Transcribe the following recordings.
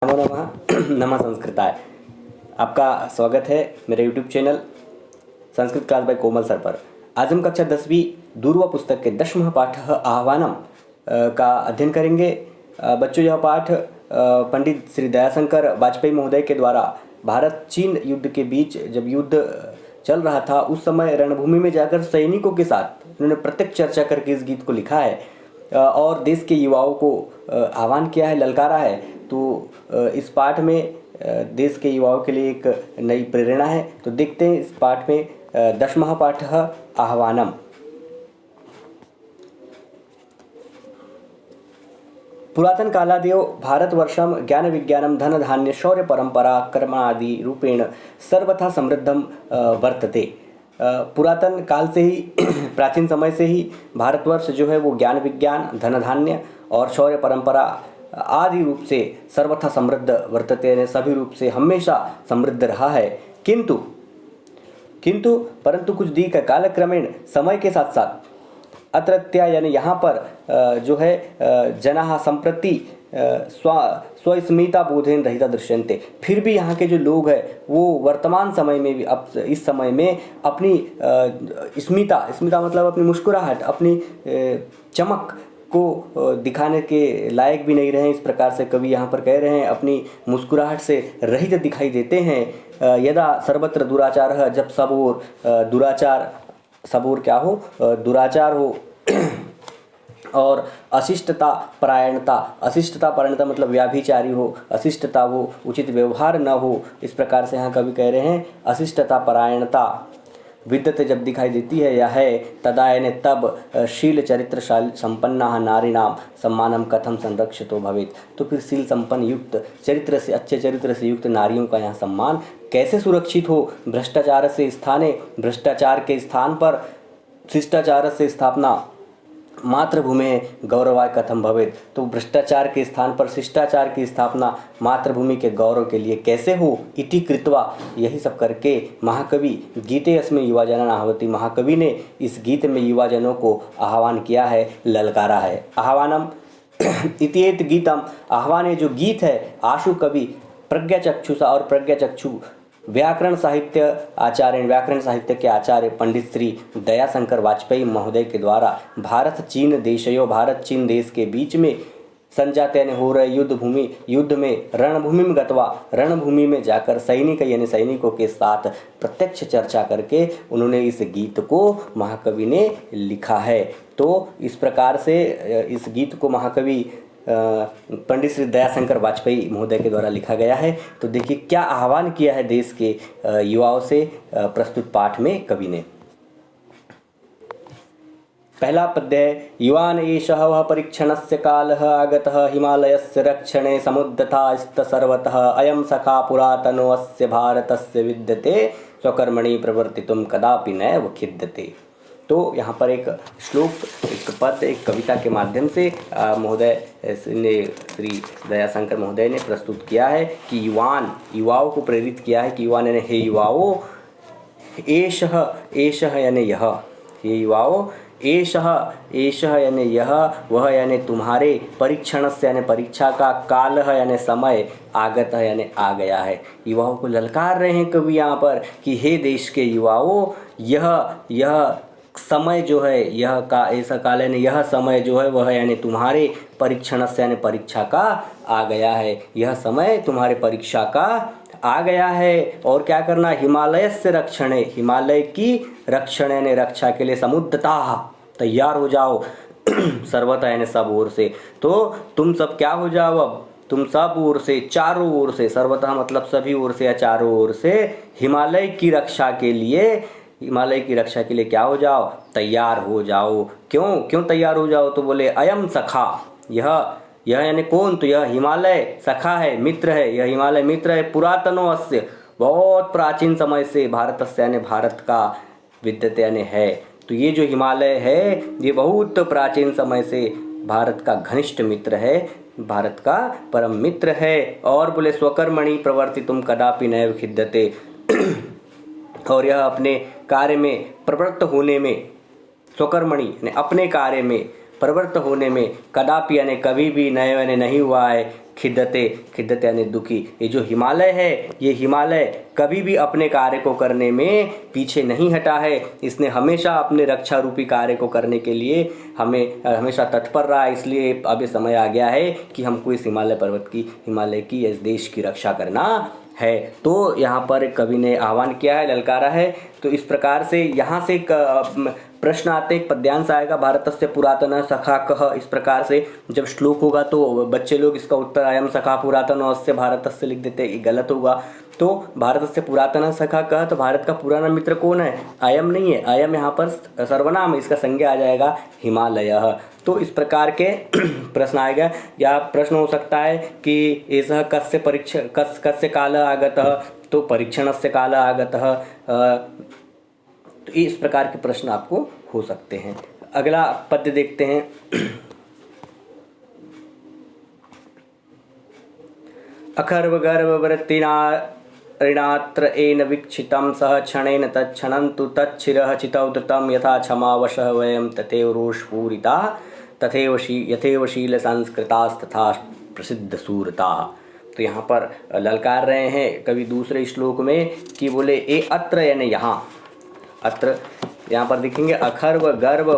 नमो नमः नमः संस्कृताय। आपका स्वागत है मेरे YouTube channel Sanskrit class by Komal sir पर। आज हम कक्षा 10वीं दूरवा पुस्तक के 10वां पाठ आह्वानम का अध्ययन करेंगे। बच्चों, यह पाठ पंडित श्री दयाशंकर वाजपेयी महोदय के द्वारा भारत चीन युद्ध के बीच जब युद्ध चल रहा था उस समय रणभूमि में जाकर सैनिकों के साथ उन्होंने प्रत्यक्ष चर्चा करके इस गीत को लिखा है और देश के युवाओं को आह्वान किया है, ललकारा है। तो इस पाठ में देश के युवाओं के लिए एक नई प्रेरणा है। तो देखते हैं इस पाठ में 10वां पाठ आह्वानम। पुरातन कालादेव भारतवर्षम ज्ञान विज्ञानम धन धान्य शौर्य परंपरा कर्मादि रूपेण सर्वथा समृद्धम वर्तते। पुरातन काल से ही प्राचीन समय से ही भारतवर्ष जो है वो ज्ञान विज्ञान धन धान्य और शौर्य परंपरा आदि रूप से सर्वथा समृद्ध वर्तते, यानी सभी रूप से हमेशा समृद्ध रहा है। किंतु परंतु कुछ दी का कालक्रमेण समय के साथ साथ अत्रत्या यानी यहाँ पर जो है जनाः संप्रति स्वस्मिता बोधेन रहिता दृश्यन्ते। फिर भी यहाँ के जो लोग हैं वो वर्तमान समय में भी अब इस समय में अपनी स्मिता मतलब अपनी मुस्कुराहट, अपनी चमक को दिखाने के लायक भी नहीं रहे। इस प्रकार से कवि यहाँ पर कह रहे हैं अपनी मुस्कुराहट से रहित दिखाई देते हैं। यदा सर्वत्र दुराचार, जब सब ओर दुराचार, सब ओर क्या हो, दुराचार हो और अशिष्टता परायणता मतलब व्याभिचारी हो, अशिष्टता हो, उचित व्यवहार न हो। इस प्रकार से यहाँ कवि कह रहे हैं अशिष्टता परायणता विद्यते जब दिखाई देती है या है तदा यानी तब शील चरित्र संपन्ना नारीणाम सम्मानम कथम संरक्षितो भवेत। तो फिर शील संपन्न युक्त चरित्र से, अच्छे चरित्र से युक्त नारियों का यहाँ सम्मान कैसे सुरक्षित हो। भ्रष्टाचार से स्थाने, भ्रष्टाचार के स्थान पर शिष्टाचार से स्थापना मातृभूमि गौरवाय कथम भवेत। तो भ्रष्टाचार के स्थान पर शिष्टाचार की स्थापना मातृभूमि के गौरव के लिए कैसे हो। इति कृत्वा, यही सब करके महाकवि गीते अस्मिन् युवाजनान् आह्वति, महाकवि ने इस गीत में युवाजनों को आह्वान किया है, ललकारा है। आह्वानम इत्येत गीतम, आह्वान ये जो गीत है आशु कवि प्रज्ञाचक्षुषा और प्रज्ञाचक्षु व्याकरण साहित्य के आचार्य पंडित श्री दयाशंकर वाजपेयी महोदय के द्वारा भारत चीन देश के बीच में संजात यानी हो रहे युद्ध में रणभूमि में जाकर सैनिकों के साथ प्रत्यक्ष चर्चा करके उन्होंने इस गीत को महाकवि ने लिखा है। तो इस प्रकार से इस गीत को महाकवि पंडित श्री दयाशंकर वाजपेयी महोदय के द्वारा लिखा गया है। तो देखिए क्या आह्वान किया है देश के युवाओं से प्रस्तुत पाठ में कवि ने। पहला पद्य है युवान एषः वः परीक्षणस्य कालः आगतः हिमालयस्य रक्षणे समुद्यतास्त सर्वतः अयं सखा पुरातनो अस्य भारतस्य विद्यते स्वकर्मणि प्रवर्तितुं कदापि नैव खिद्यते। तो यहाँ पर एक श्लोक, एक पद, एक कविता के माध्यम से महोदय ने, श्री दयाशंकर महोदय ने प्रस्तुत किया है कि युवाओं को प्रेरित किया है कि युवा ने, हे युवाओं, एषः यानी यह, हे युवाओं, एषः यानी यह, वह यानी तुम्हारे, परीक्षण से यानी परीक्षा का, काल यानी समय, आगत यानी आ गया है। युवाओं को ललकार रहे हैं कवि यहाँ पर कि हे देश के युवाओं, यह समय जो है, यह का ऐसा काल यानी यह समय जो है वह यानी तुम्हारे, परीक्षण से यानी परीक्षा का आ गया है। यह समय तुम्हारे परीक्षा का आ गया है। और क्या करना, हिमालय से रक्षणे, हिमालय की रक्षण यानी रक्षा के लिए, समुद्रता तैयार हो जाओ, सर्वथा यानी सब ओर से। तो तुम सब क्या हो जाओ, अब तुम सब ओर से, चारों ओर से, सर्वथा मतलब सभी ओर से या चारों ओर से, हिमालय की रक्षा के लिए क्या हो जाओ, तैयार हो जाओ। क्यों तैयार हो जाओ, तो बोले अयम सखा, यह यानी कौन, तो यह हिमालय सखा है, मित्र है, यह हिमालय मित्र है, पुरातनो अस्य, बहुत प्राचीन समय से, भारतस्य यानी भारत का, विद्यते यानी है। तो ये जो हिमालय है ये बहुत प्राचीन समय से भारत का घनिष्ठ मित्र है, भारत का परम मित्र है। और बोले स्वकर्मणि प्रवर्तितुम कदापि नैव खिद्यते, और यह अपने कार्य में प्रवृत्त होने में, स्वकर्मणि यानी अपने कार्य में प्रवृत्त होने में, कदापि यानी कभी भी नए यानी नहीं हुआ है, खिद्दते, खिद्दते यानी दुखी। ये जो हिमालय है, ये हिमालय कभी भी अपने कार्य को करने में पीछे नहीं हटा है। इसने हमेशा अपने रक्षा रूपी कार्य को करने के लिए हमें हमेशा तत्पर रहा। इसलिए अब ये समय आ गया है कि हमको इस हिमालय पर्वत की, हिमालय की, इस देश की रक्षा करना है। तो यहाँ पर कवि ने आह्वान किया है, ललकारा है। तो इस प्रकार से यहाँ से प्रश्न आते, एक पद्यांश आएगा, भारतस्य पुरातन सखा कह। इस प्रकार से जब श्लोक होगा तो बच्चे लोग इसका उत्तर अयम सखा पुरातन अस्य भारतस्य लिख देते, ये गलत होगा। तो भारतस्य पुरातन सखा कह, तो भारत का पुराना मित्र कौन है? अयम नहीं है, अयम यहाँ पर सर्वनाम है, इसका संज्ञा आ जाएगा हिमालय। तो इस प्रकार के प्रश्न आएगा। या प्रश्न हो सकता है कि एषः कस्य कस्य काल आगतः, तो परीक्षणस्य काल आगतः। तो इस प्रकार के प्रश्न आपको हो सकते हैं। अगला पद्य देखते हैं। अखर्वगर्ववृत्तिना ऋणात्र एन वीक्षितं सह क्षणेन तच्छणन्तु तच्छिरः चितौद्धृतं यथा क्षमावशः वयं तथैव रोषपूरिताः तथैव यथैव शीलसंस्कृतास्तथा प्रसिद्धसूरताः। तो यहाँ पर ललकार रहे हैं कवि दूसरे श्लोक में कि बोले ए अत्र यानी यहाँ, अत्र यहाँ पर देखेंगे अखर्व गर्व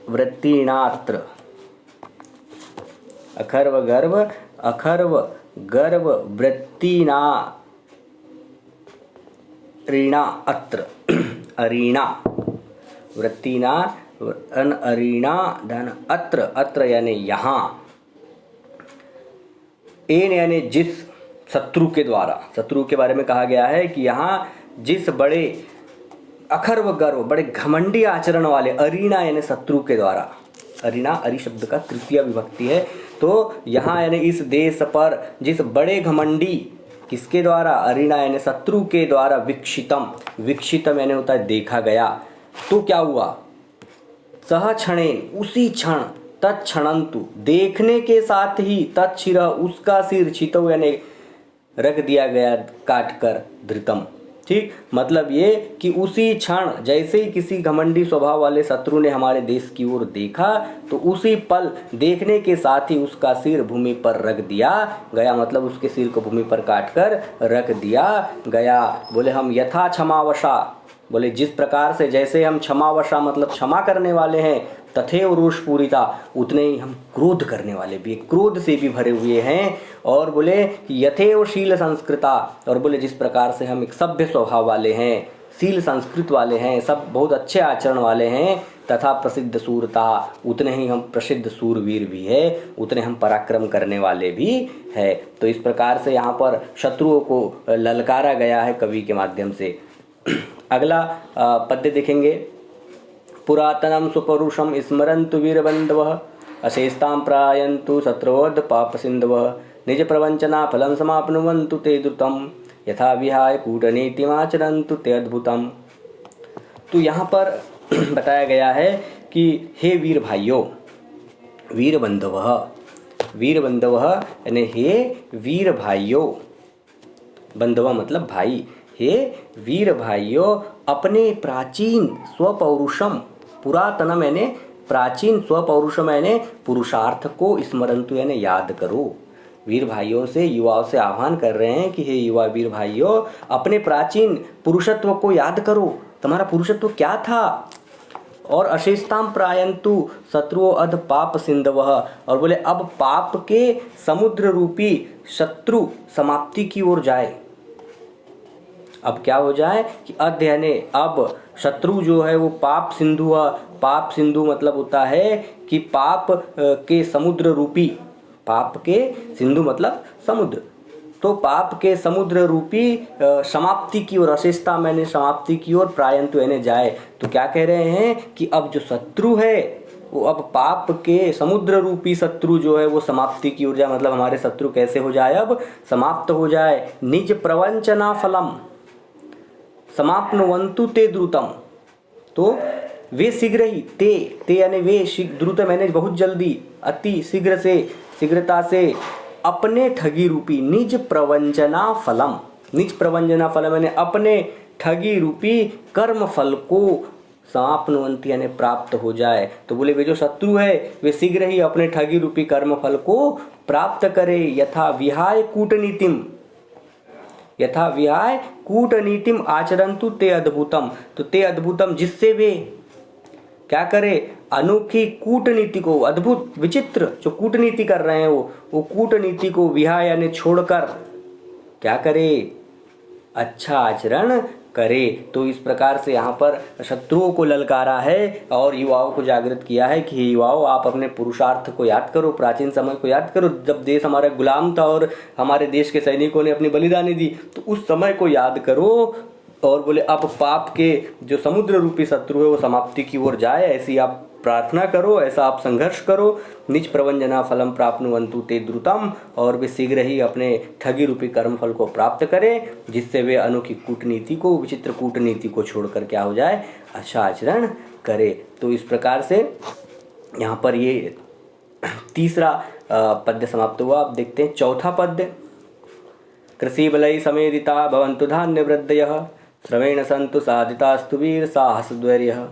वृत्तिणात्र, अखर्व गर्व वृत्तिना ऋणा अत्र, अरीणा वृत्तिना अरीणा धन अत्र, अत्र यानी यहाँ, एन यानी जिस, शत्रु के द्वारा, शत्रु के बारे में कहा गया है कि यहाँ जिस बड़े अखर्व गर्व, बड़े घमंडी आचरण वाले, अरीणा यानी शत्रु के द्वारा, अरीणा अरि शब्द का तृतीय विभक्ति है। तो यहाँ यानी इस देश पर जिस बड़े घमंडी, किसके द्वारा? अरीणा यानी शत्रु के द्वारा, वीक्षितम, वीक्षितम यानी होता है देखा गया। तो क्या हुआ? सह क्षणेन, उसी क्षण, तत्क्षणंतु देखने के साथ ही, तत्शिर उसका सिर, छितौ यानी रख दिया गया काट कर, धृतम। ठीक, मतलब ये कि उसी क्षण जैसे ही किसी घमंडी स्वभाव वाले शत्रु ने हमारे देश की ओर देखा तो उसी पल देखने के साथ ही उसका सिर भूमि पर रख दिया गया, मतलब उसके सिर को भूमि पर काट कर रख दिया गया। बोले हम यथा क्षमावशा, बोले जिस प्रकार से, जैसे हम क्षमावशा मतलब क्षमा करने वाले हैं, तथैव रोषपूरिता, उतने ही हम क्रोध करने वाले भी, क्रोध से भी भरे हुए हैं। और बोले यथैव शील संस्कृता, और बोले जिस प्रकार से हम एक सभ्य स्वभाव वाले हैं, शील संस्कृत वाले हैं, सब बहुत अच्छे आचरण वाले हैं, तथा प्रसिद्ध सूरता, उतने ही हम प्रसिद्ध सूरवीर भी है, उतने हम पराक्रम करने वाले भी है। तो इस प्रकार से यहाँ पर शत्रुओं को ललकारा गया है कवि के माध्यम से। अगला पद्य देखेंगे। पुरातनम सुपरुषम स्मरन्तु वीरबन्धवः अशेषतां प्रायन्तु शत्रुवोद पापसिन्धवः निज प्रवंचना फलं समाप्नुवन्तु ते द्रुतं यथा विहाय कूटनीतिमाचरन्तु ते अद्भुतम्। तो यहाँ पर बताया गया है कि हे वीर भाइयों, वीरबन्धवः, वीरबन्धवः यानी हे वीर भाइयों, बंधव मतलब भाई, हे वीर भाइयों, अपने प्राचीन स्वपौरुषम, पुरातनम यानी प्राचीन, स्वपौरुषम यानी पुरुषार्थ को, स्मरन्तु यानी याद करो। वीर भाइयों से, युवाओं से आह्वान कर रहे हैं कि हे युवा वीर भाइयों, अपने प्राचीन पुरुषत्व को याद करो। तुम्हारा पुरुषत्व क्या था? और अशेषताम प्रायन्तु शत्रुओ अध पाप सिंधवः, और बोले अब पाप के समुद्र रूपी शत्रु समाप्ति की ओर जाए। अब क्या हो जाए कि अध यानी अब, शत्रु जो है वो पाप सिंधु, पाप सिंधु मतलब होता है कि पाप के समुद्र रूपी, पाप के सिंधु मतलब समुद्र, तो पाप के समुद्र रूपी समाप्ति की ओर, अशेषता मैंने समाप्ति की ओर, प्रायन्तु यानी जाए। तो क्या कह रहे हैं कि अब जो शत्रु है वो, अब पाप के समुद्र रूपी शत्रु जो है वो समाप्ति की ओर जाए, मतलब हमारे शत्रु कैसे हो जाए, अब समाप्त हो जाए। निज प्रवंचना फलम समाप्नुवन्तु ते द्रुतम, तो वे शीघ्र ही, ते यानी वे, द्रुत मैंने बहुत जल्दी, अति शीघ्र से, शीघ्रता से अपने ठगी रूपी निज प्रवंचना फलम, निज प्रवंचना फलम यानी अपने ठगी रूपी कर्म फल को समाप्नुवन्ति यानी प्राप्त हो जाए। तो बोले वे जो शत्रु है वे शीघ्र ही अपने ठगी रूपी कर्म फल को प्राप्त करे। यथा विहाय कूटनीतिम आचरन्तु ते अद्भुतम। तो ते अद्भुतम जिससे वे क्या करे, अनोखी कूटनीति को, अद्भुत विचित्र जो कूटनीति कर रहे हैं वो कूटनीति को विहाय यानी छोड़कर क्या करे, अच्छा आचरण करे। तो इस प्रकार से यहाँ पर शत्रुओं को ललकारा है और युवाओं को जागृत किया है कि युवाओं आप अपने पुरुषार्थ को याद करो, प्राचीन समय को याद करो जब देश हमारा गुलाम था और हमारे देश के सैनिकों ने अपनी बलिदानी दी, तो उस समय को याद करो। और बोले अब पाप के जो समुद्र रूपी शत्रु है वो समाप्ति की ओर जाए, ऐसी आप प्रार्थना करो, ऐसा आप संघर्ष करो। निज प्रवंजना फलम प्राप्नुवन्तु ते द्रुतम, और वे शीघ्र ही अपने ठगी रूपी कर्म फल को प्राप्त करें, जिससे वे अनोखी कूटनीति को, विचित्र कूटनीति को छोड़कर क्या हो जाए, अच्छा आचरण करे। तो इस प्रकार से यहाँ पर ये तीसरा पद्य समाप्त हुआ। अब देखते हैं चौथा पद्य। कृषि बलैः समेधिता भवन्तु धान्य वृद्धयः, श्रमेण सन्तु साधितास्तु वीर साहसद्वैर्यः,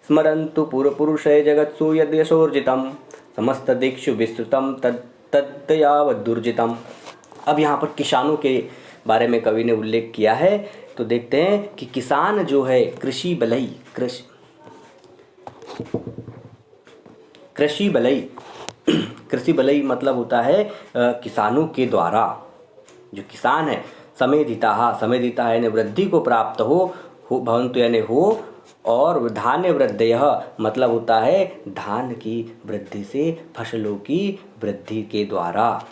स्मरन्तु पूर्वपुरुषैः जगत्सु यद् यशोर्जितं, समस्त दिक्षु विस्तृतं तद्यावदुर्जितम्। अब यहाँ पर किसानों के बारे में कवि ने उल्लेख किया है। तो देखते हैं कि किसान जो है कृषि बलई मतलब होता है किसानों के द्वारा, जो किसान है समेधिता यानी वृद्धि को प्राप्त हो भवन्तु यानी हो, और धान्य वृद्धयः मतलब होता है धान की वृद्धि से, फसलों की वृद्धि के द्वारा।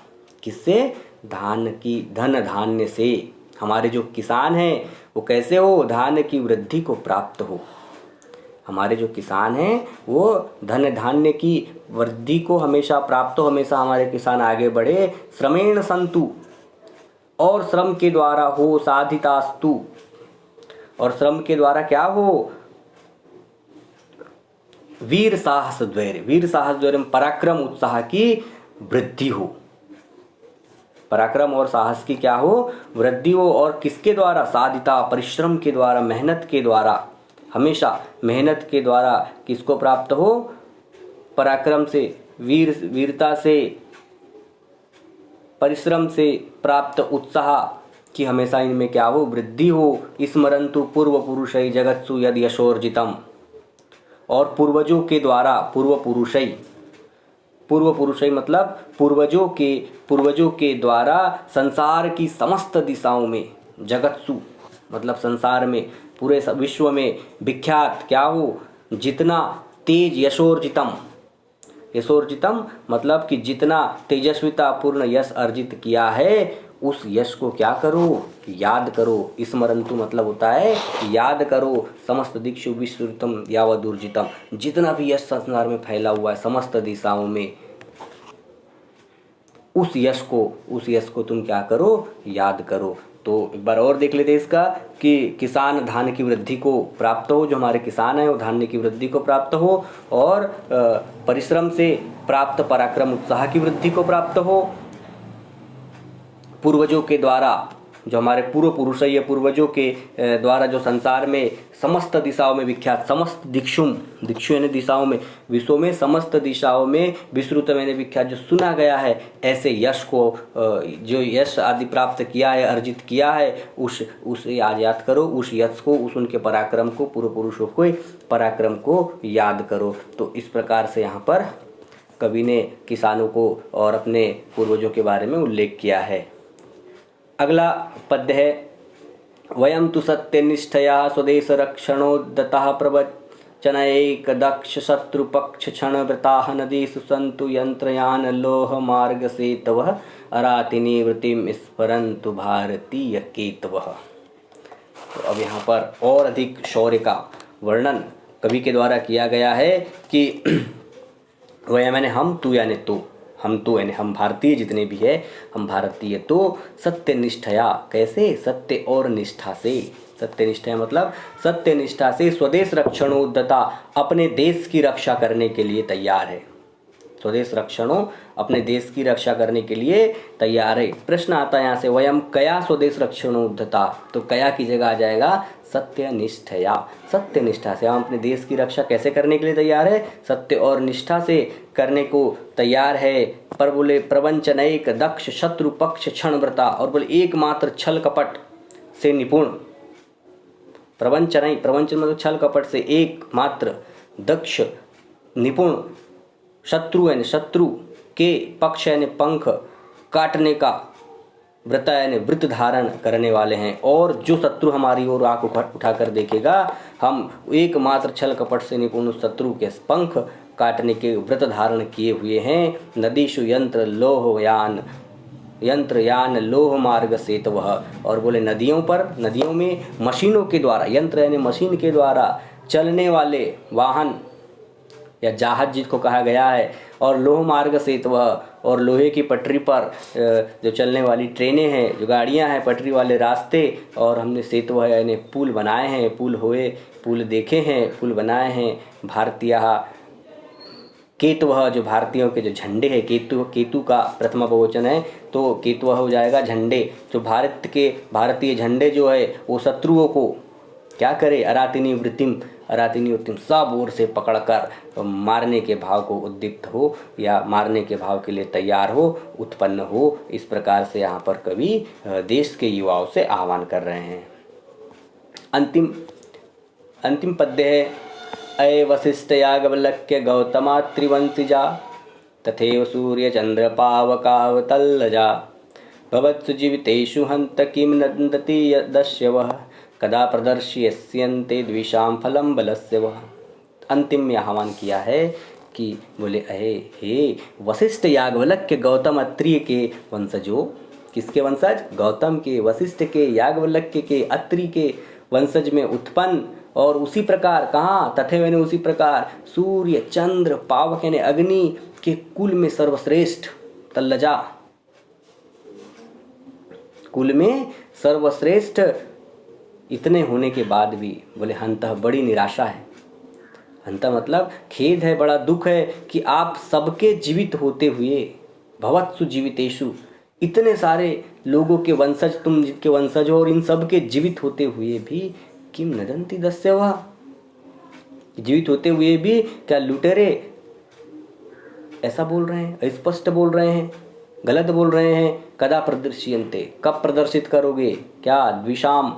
किससे? धन धान्य से। हमारे जो किसान हैं वो कैसे हो, धान्य की वृद्धि को प्राप्त हो। हमारे जो किसान हैं वो धन धान्य की वृद्धि को हमेशा प्राप्त हो, हमेशा हमारे किसान आगे बढ़े। श्रमेण सन्तु, और श्रम के द्वारा हो, साधितास्तु, और श्रम के द्वारा क्या हो, वीर साहस द्वैर्य में पराक्रम उत्साह की वृद्धि हो। पराक्रम और साहस की क्या हो, वृद्धि हो। और किसके द्वारा? साधिता, परिश्रम के द्वारा, मेहनत के द्वारा। हमेशा मेहनत के द्वारा किसको प्राप्त हो? पराक्रम से, वीरता से, परिश्रम से प्राप्त उत्साह की हमेशा इनमें क्या हो, वृद्धि हो। स्मरन्तु पूर्व पुरुषै जगत्सु यद् यशोर्जितम्, और पूर्वजों के द्वारा, पूर्व पुरुषै मतलब पूर्वजों के द्वारा संसार की समस्त दिशाओं में, जगत्सु मतलब संसार में, पूरे विश्व में विख्यात क्या हो, जितना तेज, यशोर्जितम मतलब कि जितना तेजस्विता पूर्ण यश अर्जित किया है, उस यश को क्या करो, याद करो। स्मरन्तु मतलब होता है याद करो। समस्त दिक्षु विस्तृतम यावदुर्जितम, जितना भी यश संसार में फैला हुआ है समस्त दिशाओं में, उस यश को तुम क्या करो, याद करो। तो एक बार और देख लेते हैं इसका कि किसान धान की वृद्धि को प्राप्त हो, जो हमारे किसान हैं वो धान्य की वृद्धि को प्राप्त हो, और परिश्रम से प्राप्त पराक्रम उत्साह की वृद्धि को प्राप्त हो। पूर्वजों के द्वारा, जो हमारे पूर्व पुरुष है, पूर्वजों के द्वारा जो संसार में समस्त दिशाओं में विख्यात, समस्त दिक्षु यानी दिशाओं में, विश्व में समस्त दिशाओं में विस्तृत यानी विख्यात जो सुना गया है, ऐसे यश को, जो यश आदि प्राप्त किया है, अर्जित किया है, उसे आज याद करो। उस यश को, उनके पराक्रम को, पूर्व पुरुषों के पराक्रम को याद करो। तो इस प्रकार से यहाँ पर कवि ने किसानों को और अपने पूर्वजों के बारे में उल्लेख किया है। अगला पद्य है, वयं तु सत्यनिष्ठया स्वदेश रक्षणोद्यतः प्रवचनैकदक्ष शत्रुपक्ष क्षणव्रताः नदीषु सन्तु यन्त्रयान लोह मार्ग सेतवः अराति निवृत्तिं स्मरन्तु भारतीय केतवः। तो अब यहाँ पर और अधिक शौर्य का वर्णन कवि के द्वारा किया गया है कि वह मैंने हम, तू यानी तो, हम तो यानी हम भारतीय जितने भी है, हम भारतीय तो सत्य निष्ठया, कैसे? सत्य और निष्ठा से। सत्य निष्ठा मतलब सत्य निष्ठा से स्वदेश रक्षणोद्यता, अपने देश की रक्षा करने के लिए तैयार है। स्वदेश रक्षणों, अपने देश की रक्षा करने के लिए तैयार है। प्रश्न आता है यहाँ से, वयम कया स्वदेश रक्षणोद्यता, तो कया की जगह आ जाएगा सत्यनिष्ठया, सत्यनिष्ठा से हम अपने देश की रक्षा कैसे करने के लिए तैयार है, सत्य और निष्ठा से करने को तैयार है। पर बोले प्रवंचनैक दक्ष शत्रु पक्ष क्षणव्रता, और बोले एकमात्र छल कपट से निपुण, प्रवंचन मतलब छल कपट से एकमात्र दक्ष निपुण, शत्रु यानी शत्रु के, पक्ष यानी पंख काटने का, व्रता यानी व्रत धारण करने वाले हैं। और जो शत्रु हमारी ओर आंख उठाकर देखेगा, हम एकमात्र छल कपट से निपुण शत्रु के पंख काटने के व्रत धारण किए हुए हैं। नदीषु यंत्र लोहयान, यंत्र यान लोह मार्ग सेतवः, और बोले नदियों पर, नदियों में मशीनों के द्वारा, यंत्र यानी मशीन के द्वारा चलने वाले वाहन या जहाज जिसको कहा गया है, और लोह मार्ग सेतवः, और लोहे की पटरी पर जो चलने वाली ट्रेनें हैं, जो गाड़ियां हैं, पटरी वाले रास्ते, और हमने सेतवः यानी पुल बनाए हैं, पुल हुए, पुल देखे हैं, पुल बनाए हैं। भारतीय केतवः, जो भारतीयों के जो झंडे हैं, केतु का प्रथमा बहुवचन है तो केतवः हो जाएगा झंडे। जो भारतीय झंडे जो है वो शत्रुओं को क्या करे, अरातिनी वृत्तिम, सब ओर से पकड़कर मारने के भाव को उद्दीप्त हो या मारने के भाव के लिए तैयार हो, उत्पन्न हो। इस प्रकार से यहाँ पर कवि देश के युवाओं से आह्वान कर रहे हैं। अंतिम पद्य है, अये वसिष्ठ याज्ञवल्क्य गौतमा त्रिवंशिजा, तथैव सूर्य चंद्र पावकावतल्लजा, भवत्सु जीवितेषु हन्त किं नन्दति दस्यवः, कदा प्रदर्शयस्यन्ते द्विषां फलं बलस्य वः। अंतिम में आह्वान किया है कि बोले अहे हे वशिष्ठ याज्ञवल्क्य गौतम अत्रिय के वंशजों, किसके वंशज, गौतम के, वशिष्ठ के, याज्ञवल्क्य के, अत्रि के वंशज में उत्पन्न, और उसी प्रकार कहाँ, तथे मैंने उसी प्रकार सूर्य चंद्र पावक यानी अग्नि के कुल में सर्वश्रेष्ठ, तल्लजा कुल में सर्वश्रेष्ठ इतने होने के बाद भी बोले हंत, बड़ी निराशा है। हंत मतलब खेद है, बड़ा दुख है कि आप सबके जीवित होते हुए, भवत्सु जीवितेषु, इतने सारे लोगों के वंशज, तुम जिनके वंशज हो, और इन सब के जीवित होते हुए भी किम नदंती दस्यवः, जीवित होते हुए भी क्या लुटेरे ऐसा बोल रहे हैं, अस्पष्ट बोल रहे हैं, गलत बोल रहे हैं। कदा प्रदर्श्यन्ते, कब प्रदर्शित करोगे, क्या, द्विषाम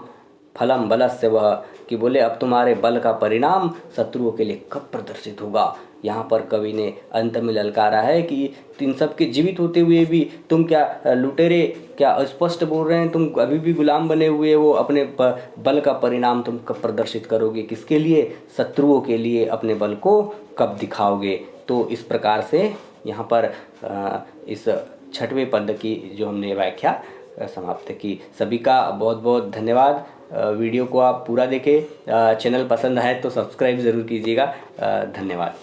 फलम बलस्य वह, कि बोले अब तुम्हारे बल का परिणाम शत्रुओं के लिए कब प्रदर्शित होगा। यहाँ पर कवि ने अंत में ललकारा है कि इन सब के जीवित होते हुए भी तुम क्या लुटेरे, क्या अस्पष्ट बोल रहे हैं, तुम अभी भी गुलाम बने हुए हो, अपने बल का परिणाम तुम कब प्रदर्शित करोगे, किसके लिए, शत्रुओं के लिए अपने बल को कब दिखाओगे। तो इस प्रकार से यहाँ पर इस 6वें पद की जो हमने व्याख्या समाप्त की। सभी का बहुत बहुत धन्यवाद। वीडियो को आप पूरा देखें, चैनल पसंद आए तो सब्सक्राइब ज़रूर कीजिएगा। धन्यवाद।